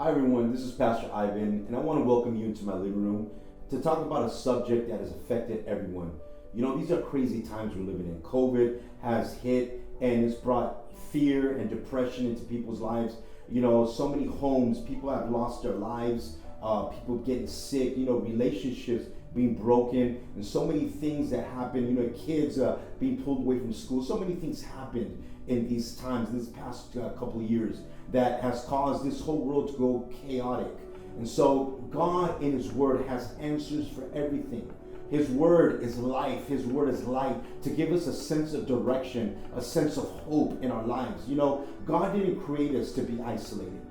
Hi everyone, this is Pastor Ivan, and I want to welcome you into my living room to talk about a subject that has affected everyone. You know, these are crazy times we're living in. COVID has hit and it's brought fear and depression into people's lives. You know, so many homes, people have lost their lives, people getting sick, you know, relationships being broken, and so many things that happen, you know, kids being pulled away from school. So many things happened in these times, this past couple of years, that has caused this whole world to go chaotic. And so God in His Word has answers for everything. His Word is life. His Word is light to give us a sense of direction, a sense of hope in our lives. You know, God didn't create us to be isolated.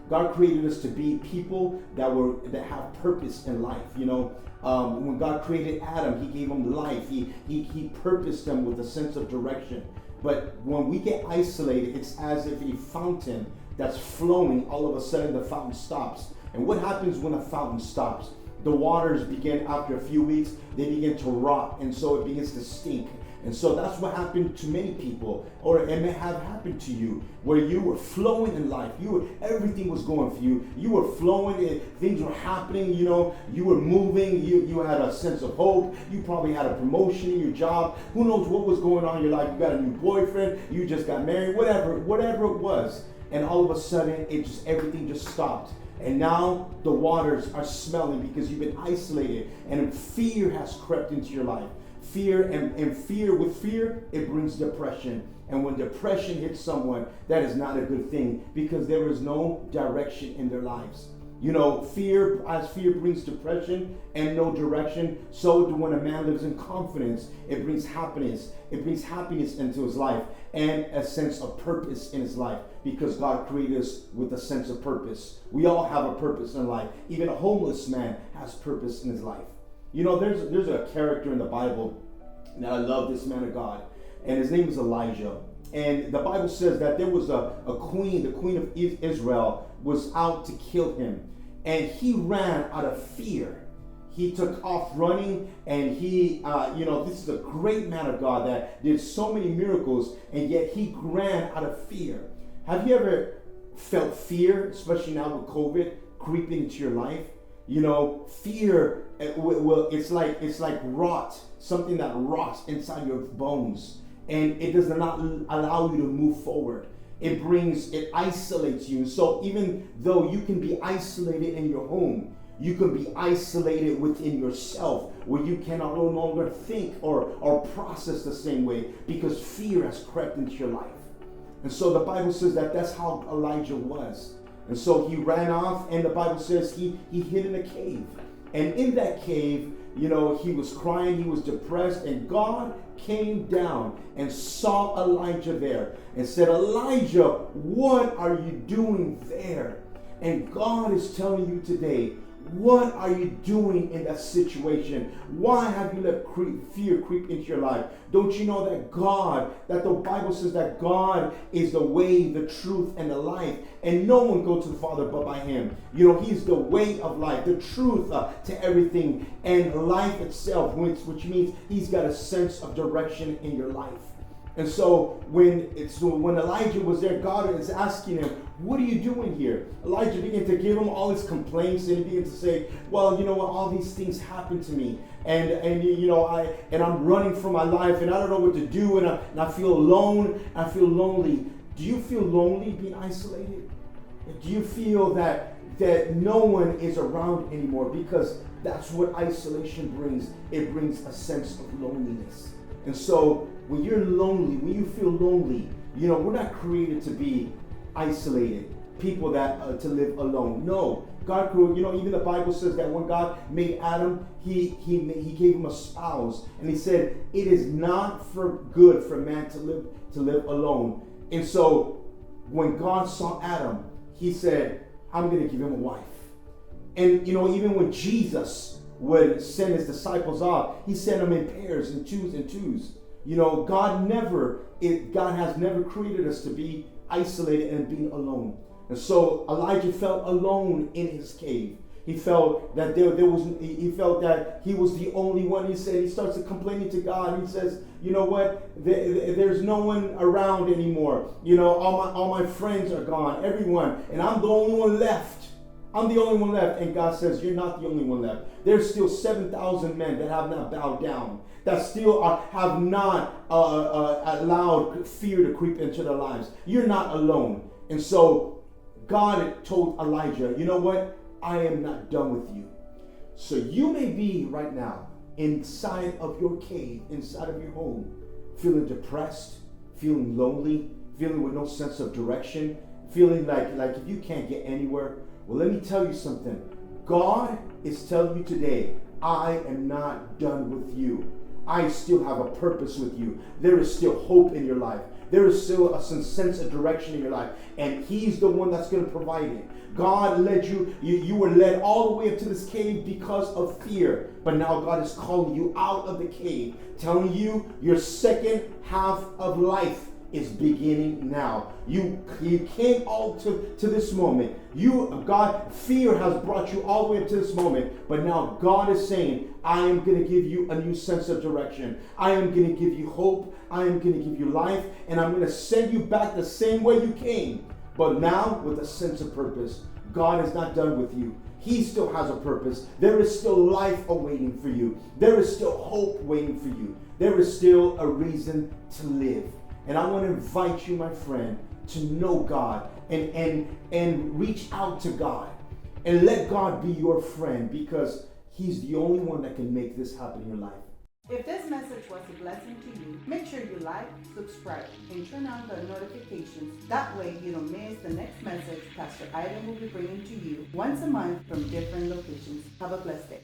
God created us to be people that have purpose in life. You know, when God created Adam, He gave him life. He purposed them with a sense of direction. But when we get isolated, it's as if a fountain that's flowing, all of a sudden the fountain stops. And what happens when a fountain stops? The waters begin, after a few weeks, they begin to rot, and so it begins to stink. And so that's what happened to many people, or it may have happened to you, where you were flowing in life. Everything was going for you. You were flowing, things were happening, you know, you were moving, you had a sense of hope, you probably had a promotion in your job. Who knows what was going on in your life? You got a new boyfriend, you just got married, whatever it was. And all of a sudden, everything just stopped. And now the waters are smelling because you've been isolated, and fear has crept into your life. Fear and fear, with fear, it brings depression. And when depression hits someone, that is not a good thing, because there is no direction in their lives. You know, fear brings depression and no direction, so do when a man lives in confidence, it brings happiness. It brings happiness into his life and a sense of purpose in his life, because God created us with a sense of purpose. We all have a purpose in life. Even a homeless man has purpose in his life. You know, there's a character in the Bible that I love, this man of God, and his name is Elijah. And the Bible says that there was a queen, the queen of Israel, was out to kill him. And he ran out of fear. He took off running, and this is a great man of God that did so many miracles, and yet he ran out of fear. Have you ever felt fear, especially now with COVID creeping into your life? You know, fear, it's like rot, something that rots inside your bones, and it does not allow you to move forward. It isolates you. So even though you can be isolated in your home, you can be isolated within yourself, where you cannot no longer think or process the same way, because fear has crept into your life. And so the Bible says that that's how Elijah was. And so he ran off, and the Bible says he hid in a cave. And in that cave, you know, he was crying, he was depressed, and God came down and saw Elijah there and said, "Elijah, what are you doing there?" And God is telling you today, what are you doing in that situation? Why have you let fear creep into your life? Don't you know that the Bible says that God is the way, the truth, and the life, and no one goes to the Father but by Him. You know, He's the way of life, the truth to everything, and life itself, which means He's got a sense of direction in your life. And so when Elijah was there, God is asking him, "What are you doing here?" Elijah began to give him all his complaints, and he began to say, "Well, you know what? All these things happened to me, and I'm running for my life, and I don't know what to do, and I feel alone. I feel lonely." Do you feel lonely being isolated? Do you feel that no one is around anymore? Because that's what isolation brings. It brings a sense of loneliness. And so when you're lonely, when you feel lonely, you know, we're not created to be isolated, people that to live alone. No, God created, you know, even the Bible says that when God made Adam, he gave him a spouse, and He said it is not good for man to live alone. And so when God saw Adam, He said, "I'm going to give him a wife." And you know, even when Jesus would send His disciples off, He sent them in pairs, in twos and twos. You know, God has never created us to be isolated and being alone. And so Elijah felt alone in his cave. He felt that he felt that he was the only one. He starts complaining to God. He says, "You know what? There's no one around anymore. You know, all my friends are gone, everyone, and I'm the only one left." I'm the only one left. And God says, you're not the only one left. There's still 7,000 men that have not bowed down, that still have not allowed fear to creep into their lives. You're not alone. And so God told Elijah, you know what? I am not done with you. So you may be right now inside of your cave, inside of your home, feeling depressed, feeling lonely, feeling with no sense of direction, feeling like you can't get anywhere. Well, let me tell you something. God is telling you today, I am not done with you. I still have a purpose with you. There is still hope in your life. There is still a sense of direction in your life. And He's the one that's going to provide it. God led you were led all the way up to this cave because of fear. But now God is calling you out of the cave, telling you your second half of life is beginning now. You came all to this moment. Fear has brought you all the way up to this moment, but now God is saying, I am going to give you a new sense of direction. I am going to give you hope. I am going to give you life, and I'm going to send you back the same way you came, but now with a sense of purpose. God is not done with you. He still has a purpose. There is still life awaiting for you. There is still hope waiting for you. There is still a reason to live. And I want to invite you, my friend, to know God and reach out to God and let God be your friend, because He's the only one that can make this happen in your life. If this message was a blessing to you, make sure you like, subscribe, and turn on the notifications. That way you don't miss the next message Pastor Ivan will be bringing to you once a month from different locations. Have a blessed day.